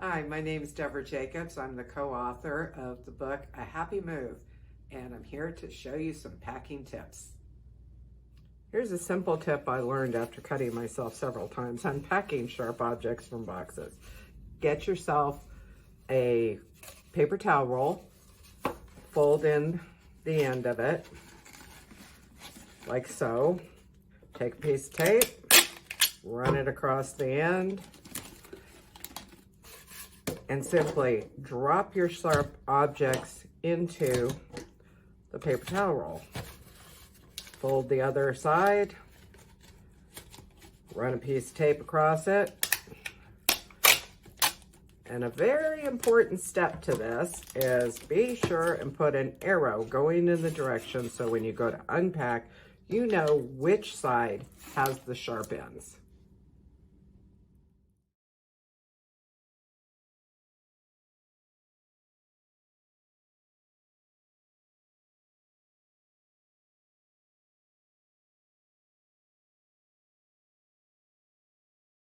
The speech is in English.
Hi, my name is Devra Jacobs. I'm the co-author of the book, A Happy Move, and I'm here to show you some packing tips. Here's a simple tip I learned after cutting myself several times on packing sharp objects from boxes. Get yourself a paper towel roll, fold in the end of it, like so. Take a piece of tape, run it across the end, and simply drop your sharp objects into the paper towel roll. Fold the other side, run a piece of tape across it. And a very important step to this is be sure and put an arrow going in the direction so when you go to unpack, you know which side has the sharp ends.